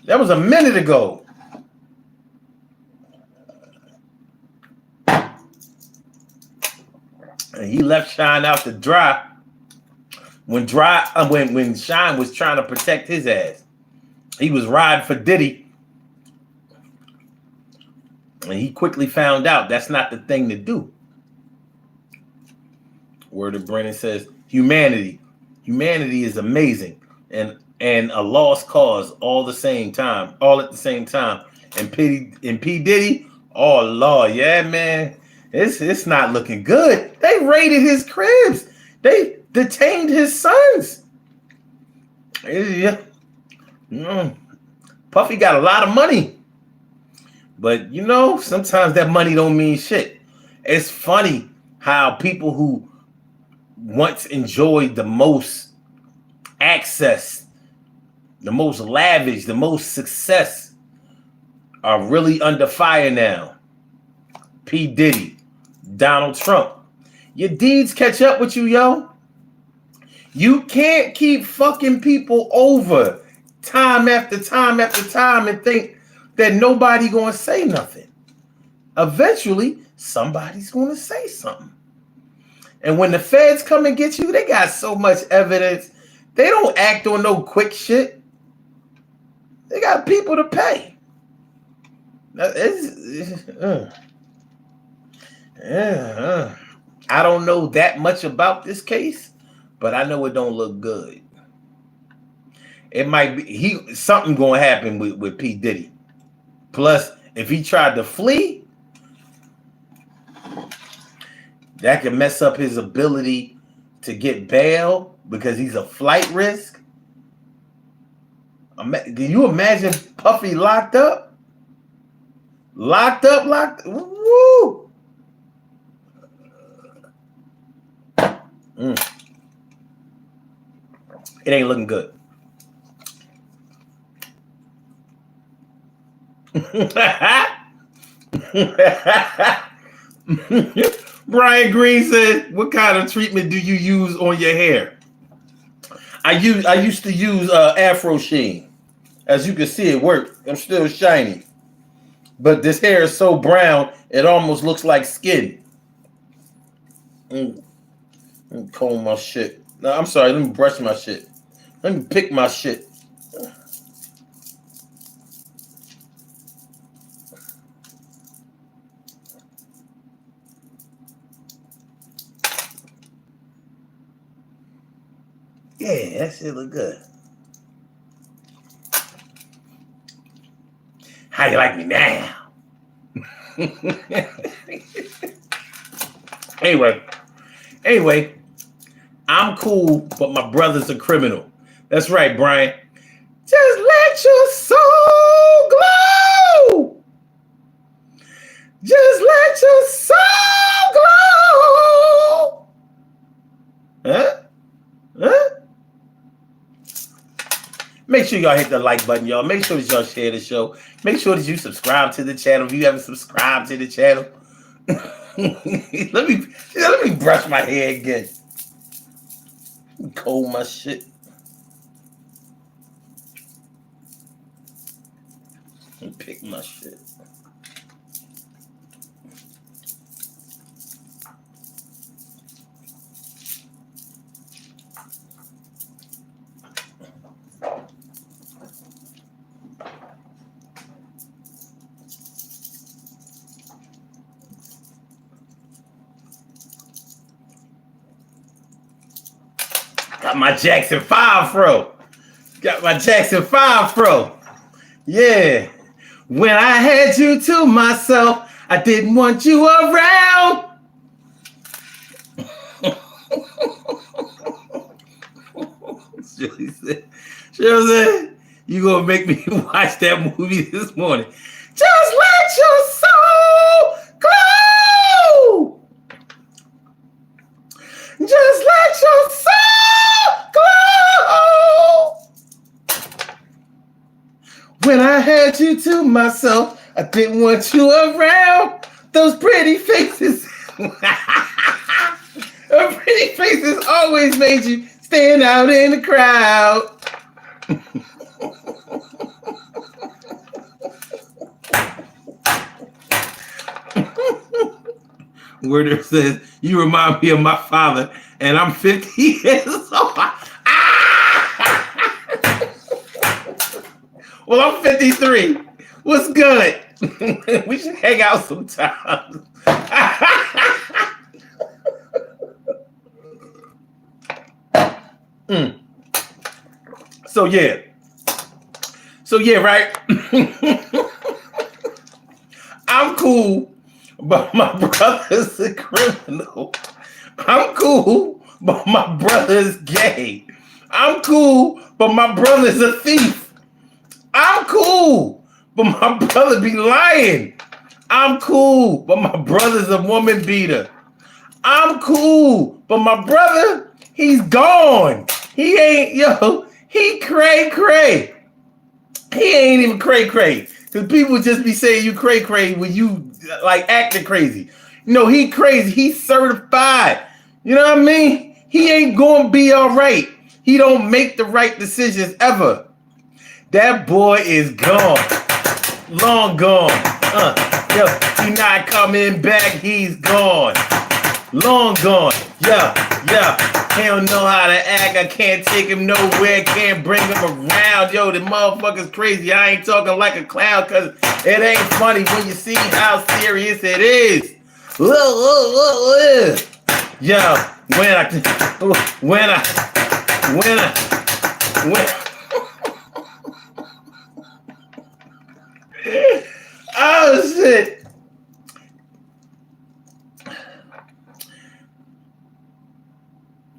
That was a minute ago. And he left Shine out to dry when Shine was trying to protect his ass. He was riding for Diddy. And he quickly found out that's not the thing to do. Word of Brennan says, humanity is amazing and a lost cause all at the same time. And P. Diddy, oh Lord, yeah, man. It's not looking good. They raided his cribs. They detained his sons. Yeah. Puffy got a lot of money. But you know, sometimes that money don't mean shit. It's funny how people who once enjoyed the most access, the most lavish, the most success are really under fire now. P. Diddy, Donald Trump. Your deeds catch up with you, yo. You can't keep fucking people over time after time after time and think that nobody gonna say nothing. Eventually, somebody's gonna say something. And when the feds come and get you, they got so much evidence. They don't act on no quick shit. They got people to pay. I don't know that much about this case, but I know it don't look good. It might be something gonna happen with P. Diddy. Plus, if he tried to flee, that could mess up his ability to get bail because he's a flight risk. Can you imagine Puffy locked up? Locked. Woo! It ain't looking good. Brian Green said, what kind of treatment do you use on your hair? I used to use Afro Sheen. As you can see, it worked. I'm still shiny. But this hair is so brown, it almost looks like skin. Let me comb my shit. No, I'm sorry. Let me brush my shit. Let me pick my shit. Yeah, that shit look good. How you like me now? Anyway, I'm cool, but my brother's a criminal. That's right, Brian. Just let your soul glow. Just let your soul glow. Huh? Huh? Make sure y'all hit the like button, y'all. Make sure that y'all share the show. Make sure that you subscribe to the channel if you haven't subscribed to the channel. let me brush my hair again. Comb my shit. And pick my shit. Got my Jackson 5 fro. Got my Jackson 5 fro. Yeah. When I had you to myself, I didn't want you around. Shirley said, you gonna make me watch that movie this morning. Just let your soul glow. Just let your soul glow. When I had you to myself, I didn't want you around. Those pretty faces. Those pretty faces always made you stand out in the crowd. Weirdos says, you remind me of my father, and I'm 50 years old. Well, I'm 53. What's good? We should hang out sometime. So yeah, right? I'm cool, but my brother's a criminal. I'm cool, but my brother's gay. I'm cool, but my brother's a thief. I'm cool, but my brother be lying. I'm cool, but my brother's a woman beater. I'm cool, but my brother, he's gone. He ain't, he cray. He ain't even cray. Because people just be saying you cray when you like acting crazy. No, he crazy. He's certified. You know what I mean? He ain't gonna be all right. He don't make the right decisions ever. That boy is gone. Long gone. He not coming back. He's gone. Long gone. He don't know how to act. I can't take him nowhere. Can't bring him around. Yo, the motherfucker's crazy. I ain't talking like a clown because it ain't funny when you see how serious it is. Yo, when oh shit.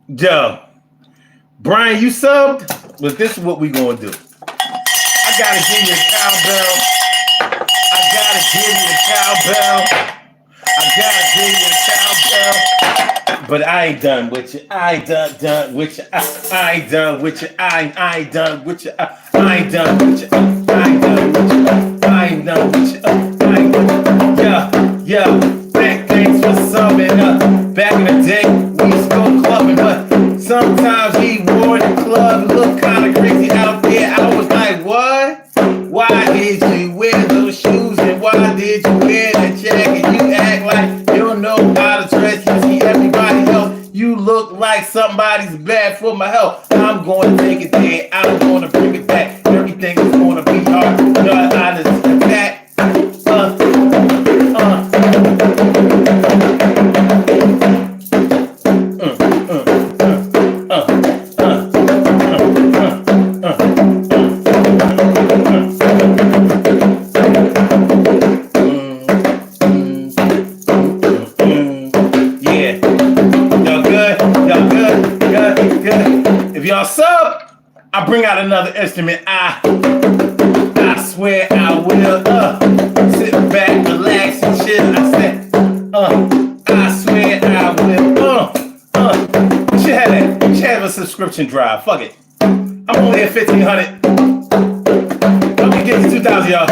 Yo, Brian, you subbed, but this is what we gonna do. I gotta give you a cowbell. But I ain't done with you. I ain't done with you. I ain't done with you. I ain't done with you. I ain't done with you. I ain't done with you. I ain't done with you. I ain't done with you. Yeah. Thanks for summing up. Back in the day, we used to go clubbing, but sometimes we wore the club, look kind of crazy out there. I was like, what? Why did you wear those shoes and why did you wear that jacket? You act like you don't know how to dress. You see everybody else. You look like somebody's bad for my health. I'm going to take it there. I'm going to bring it back. Everything is going to be hard. No, I understand that. I bring out another instrument. I swear I will. Sit back, relax, and chill. I said, I swear I will. You should have that. You should have a subscription drive. Fuck it. I'm only at 1,500. Let me get to 2,000, y'all.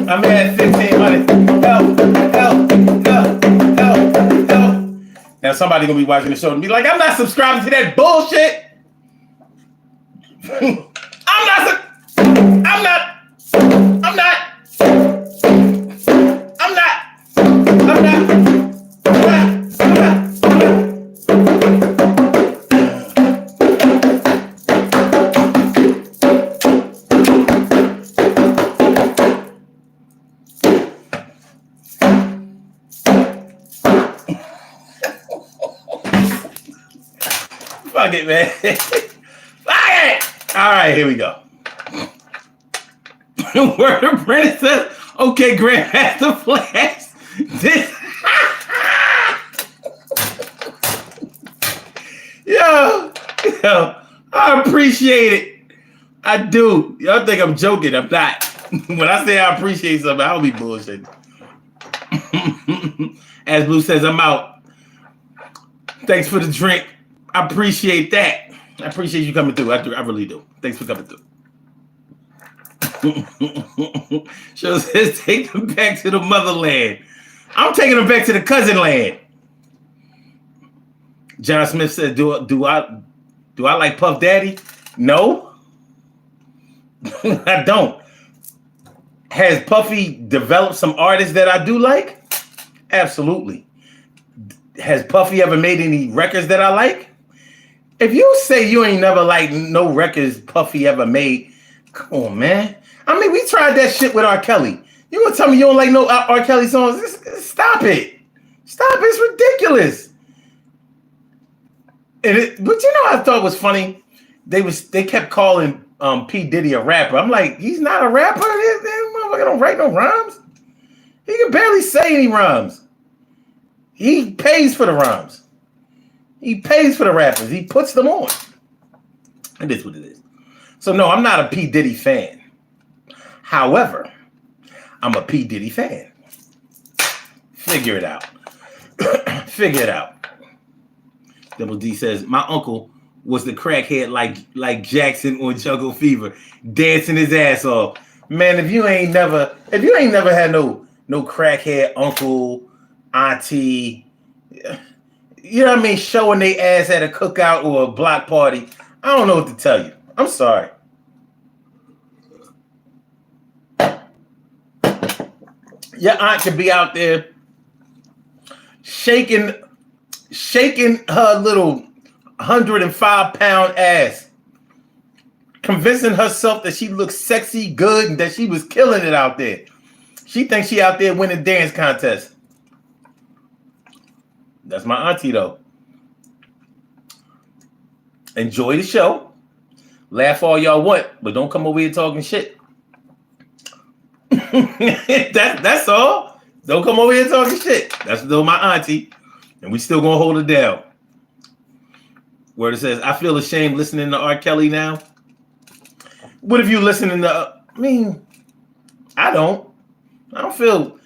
I'm at 1,500. Help. Now somebody gonna be watching the show and be like, I'm not subscribing to that bullshit. I'm not. Fuck it, man. Fuck it. All right, here we go. Word of Brandon says, okay, Grandmaster Flash. This. Yo, I appreciate it. I do. Y'all think I'm joking. I'm not. When I say I appreciate something, I'll be bullshitting. As Blue says, I'm out. Thanks for the drink. I appreciate that. I appreciate you coming through. I really do. Thanks for coming through. Show says, take them back to the motherland. I'm taking them back to the cousin land. John Smith said, do I like Puff Daddy? No. I don't. Has Puffy developed some artists that I do like? Absolutely. Has Puffy ever made any records that I like? If you say you ain't never liked no records Puffy ever made, come on, man. I mean, we tried that shit with R. Kelly. You gonna tell me you don't like no R. Kelly songs? Stop it. Stop it. It's ridiculous. But you know what I thought was funny? They kept calling P. Diddy a rapper. I'm like, he's not a rapper. That motherfucker don't write no rhymes. He can barely say any rhymes. He pays for the rhymes. He pays for the rappers. He puts them on. It is what it is. So no, I'm not a P. Diddy fan. However, I'm a P. Diddy fan. Figure it out. Figure it out. Double D says, my uncle was the crackhead like Jackson on Jungle Fever, dancing his ass off. Man, if you ain't never had no crackhead uncle, auntie, you know what I mean, showing their ass at a cookout or a block party, I don't know what to tell you. I'm sorry. Your aunt could be out there shaking her little 105-pound ass, convincing herself that she looks sexy, good, and that she was killing it out there. She thinks she out there winning dance contests. That's my auntie, though. Enjoy the show. Laugh all y'all want, but don't come over here talking shit. That's all. Don't come over here talking shit. That's still my auntie, and we still gonna hold it down. Where it says, I feel ashamed listening to R. Kelly now. What if you listening to? I mean, I don't feel.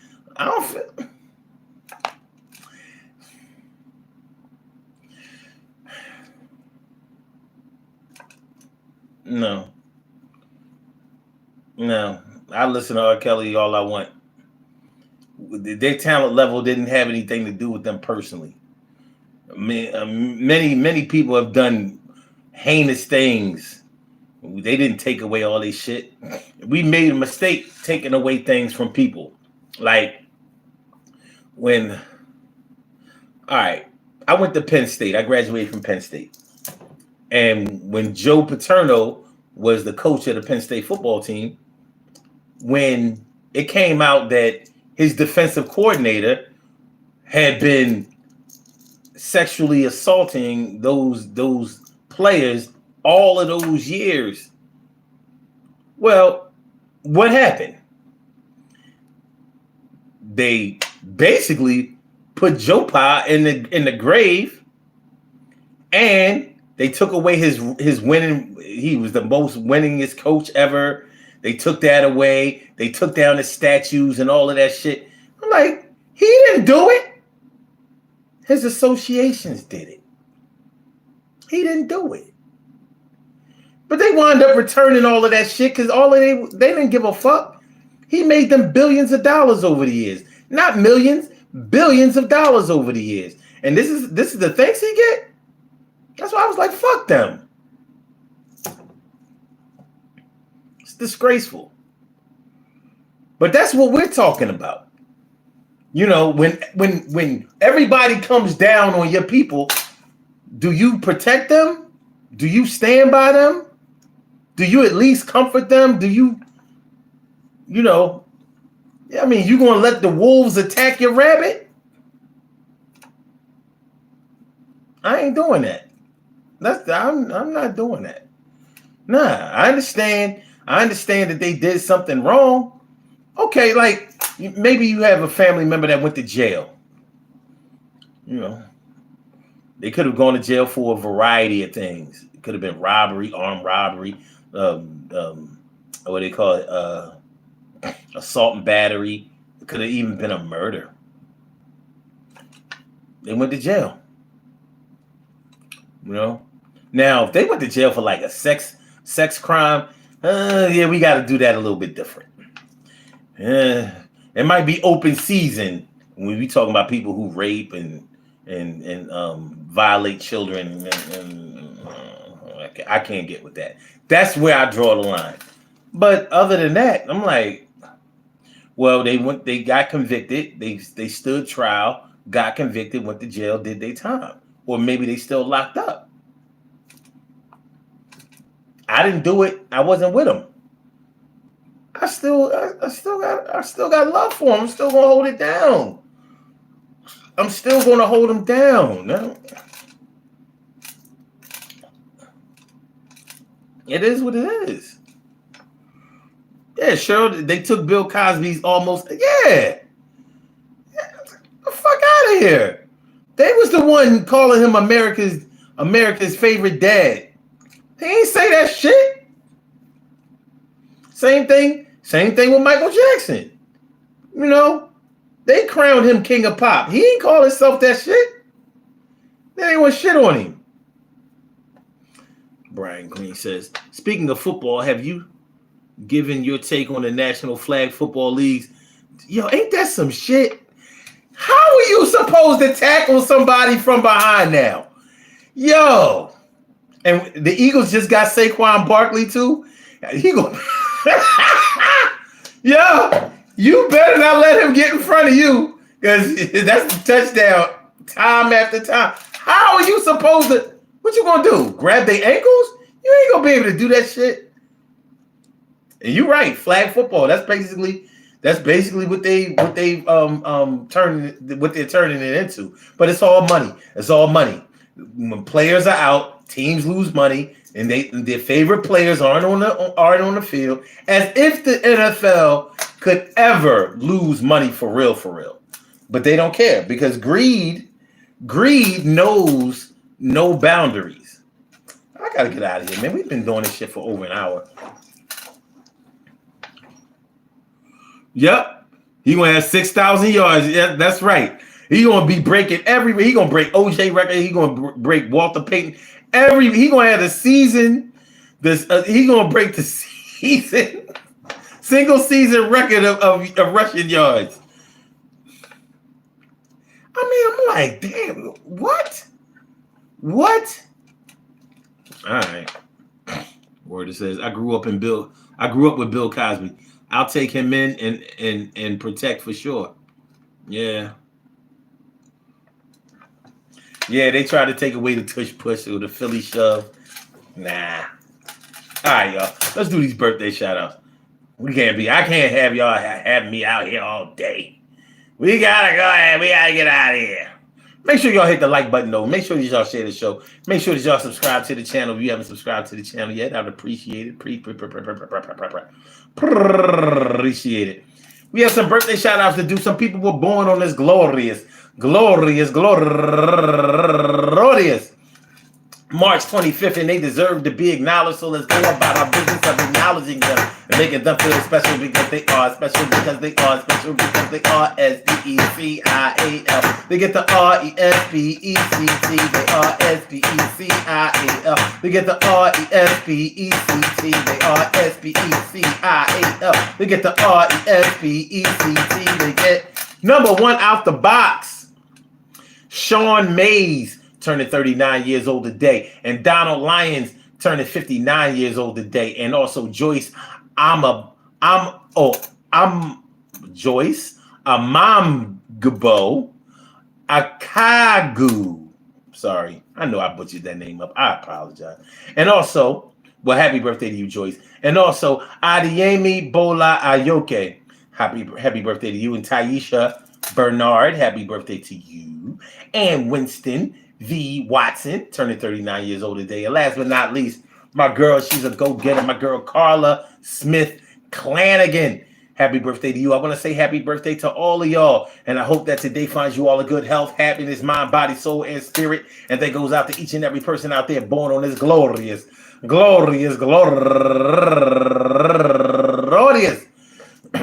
No. I listen to R. Kelly all I want. Their talent level didn't have anything to do with them personally. I mean, many people have done heinous things. They didn't take away all this shit. We made a mistake taking away things from people. Like when, all right, I went to Penn State. I graduated from Penn State. And when Joe Paterno was the coach of the Penn State football team, when it came out that his defensive coordinator had been sexually assaulting those players all of those years, well, what happened? They basically put Joe Pa in the grave and They took away his winning. He was the most winningest coach ever. They took that away. They took down the statues and all of that shit. I'm like, he didn't do it. His associations did it. He didn't do it. But they wound up returning all of that shit because they didn't give a fuck. He made them billions of dollars over the years. Not millions, billions of dollars over the years. And this is the thanks he get? That's why I was like, fuck them. It's disgraceful. But that's what we're talking about. You know, when everybody comes down on your people, do you protect them? Do you stand by them? Do you at least comfort them? Do you know, I mean, you gonna let the wolves attack your rabbit? I ain't doing that. I'm not doing that. Nah, I understand that they did something wrong. Okay, like maybe you have a family member that went to jail. You know, they could have gone to jail for a variety of things. It could have been robbery, armed robbery, what they call it, assault and battery. It could have even been a murder. They went to jail. You know, now if they went to jail for like a sex crime, yeah, we got to do that a little bit different. It might be open season when we talking about people who rape and violate children. I can't get with that. That's where I draw the line. But other than that, I'm like, well, they got convicted. They stood trial, got convicted, went to jail, did their time. Or maybe they still locked up. I didn't do it. I wasn't with them. I still got love for them. I'm still gonna hold it down. I'm still gonna hold them down. No. It is what it is. Yeah, sure. They took Bill Cosby's almost. Yeah. Get the fuck out of here. They was the one calling him America's favorite dad. They ain't say that shit. Same thing with Michael Jackson. You know, they crowned him king of pop. He ain't call himself that shit. They ain't want shit on him. Brian Green says, speaking of football, have you given your take on the National Flag Football Leagues? Yo, ain't that some shit? How are you supposed to tackle somebody from behind now? Yo. And the Eagles just got Saquon Barkley too. He go, yo, you better not let him get in front of you because that's the touchdown time after time. How are you supposed to? What you gonna do? Grab their ankles? You ain't gonna be able to do that shit. And you're right, flag football. That's basically what they're turning it into. But it's all money. It's all money. When players are out, teams lose money, and their favorite players aren't on the field. As if the NFL could ever lose money for real. But they don't care because greed knows no boundaries. I gotta get out of here, man. We've been doing this shit for over an hour. Yep. He gonna have 6,000 yards. Yeah, that's right. He gonna be breaking he gonna break OJ record. He gonna break Walter Payton. He gonna have the season. He gonna break the season single season record of rushing yards. I mean, I'm like, damn, what? All right. Word, it says, I grew up with Bill Cosby. I'll take him in and protect for sure. Yeah. Yeah, they tried to take away the tush push or the Philly shove. Nah. All right, y'all. Let's do these birthday shout outs. I can't have y'all have me out here all day. We gotta go ahead. We gotta get out of here. Make sure y'all hit the like button though. Make sure that y'all share the show. Make sure that y'all subscribe to the channel if you haven't subscribed to the channel yet. I'd appreciate it. Appreciate it. We have some birthday shout outs to do. Some people were born on this glorious March 25th, and they deserve to be acknowledged. So let's go about our business of acknowledging them and making them feel special because they are special because they are special because they are S-P-E-C-I-A-L. They get the R-E-S-P-E-C-T. They are S-P-E-C-I-A-L. They get the R-E-S-P-E-C-T. They are S-P-E-C-I-A-L. They get the R-E-S-P-E-C-T. They get number one out the box. Sean Mays turning 39 years old today, and Donald Lyons turning 59 years old today, and also Joyce Joyce Amamgbo Akagu. Sorry, I know I butchered that name up. I apologize. And also, well, happy birthday to you, Joyce. And also, Adeyemi Bola Ayoke. Happy birthday to you. And Taisha Bernard, happy birthday to you. And Winston V. Watson, turning 39 years old today. And last but not least, my girl, she's a go-getter, my girl Carla Smith Clanagan. Happy birthday to you. I want to say happy birthday to all of y'all. And I hope that today finds you all a good health, happiness, mind, body, soul, and spirit. And that goes out to each and every person out there born on this glorious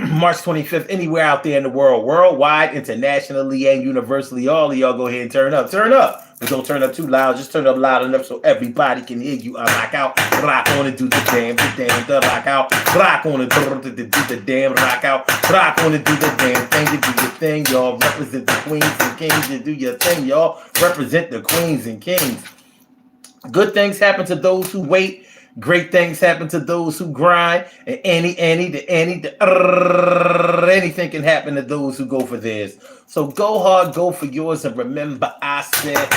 March 25th, anywhere out there in the world, worldwide, internationally, and universally. All of y'all go ahead and turn up. Turn up. But don't turn up too loud. Just turn up loud enough so everybody can hear you. I rock out. Rock on and do the damn, the rock out. Rock on and do the damn, rock out. Rock on and do the damn thing. You do your thing, y'all. Represent the queens and kings. You do your thing, y'all. Represent the queens and kings. Good things happen to those who wait. Great things happen to those who grind, and anything can happen to those who go for theirs. So go hard, go for yours, and remember I said,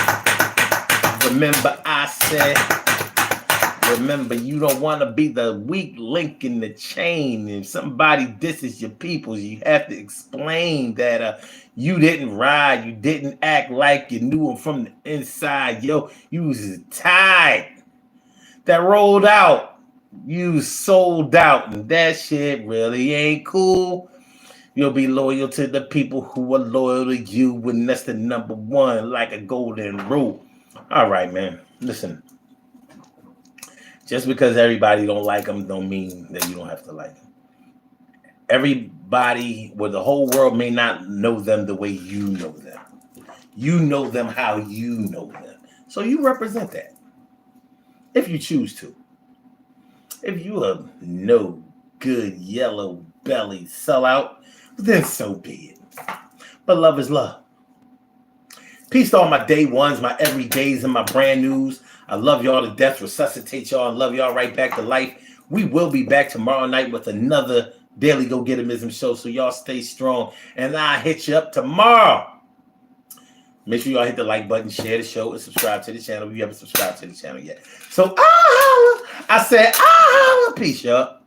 remember you don't want to be the weak link in the chain. If somebody disses your peoples, you have to explain that you didn't ride, you didn't act like you knew them from the inside. Yo, you was tired. That rolled out, you sold out, and that shit really ain't cool. You'll be loyal to the people who are loyal to you, and that's the number one, like a golden rule. All right, man. Listen, just because everybody don't like them don't mean that you don't have to like them. Everybody, well, the whole world may not know them the way you know them. You know them how you know them. So you represent that. If you choose to. If you a no good yellow belly sellout, then so be it. But love is love. Peace to all my day ones, my everydays, and my brand news. I love y'all to death, resuscitate y'all, and love y'all right back to life. We will be back tomorrow night with another Daily Go Getimism show, so y'all stay strong, and I'll hit you up tomorrow. Make sure y'all hit the like button, share the show, and subscribe to the channel if you haven't subscribed to the channel yet. So, I said, peace, y'all.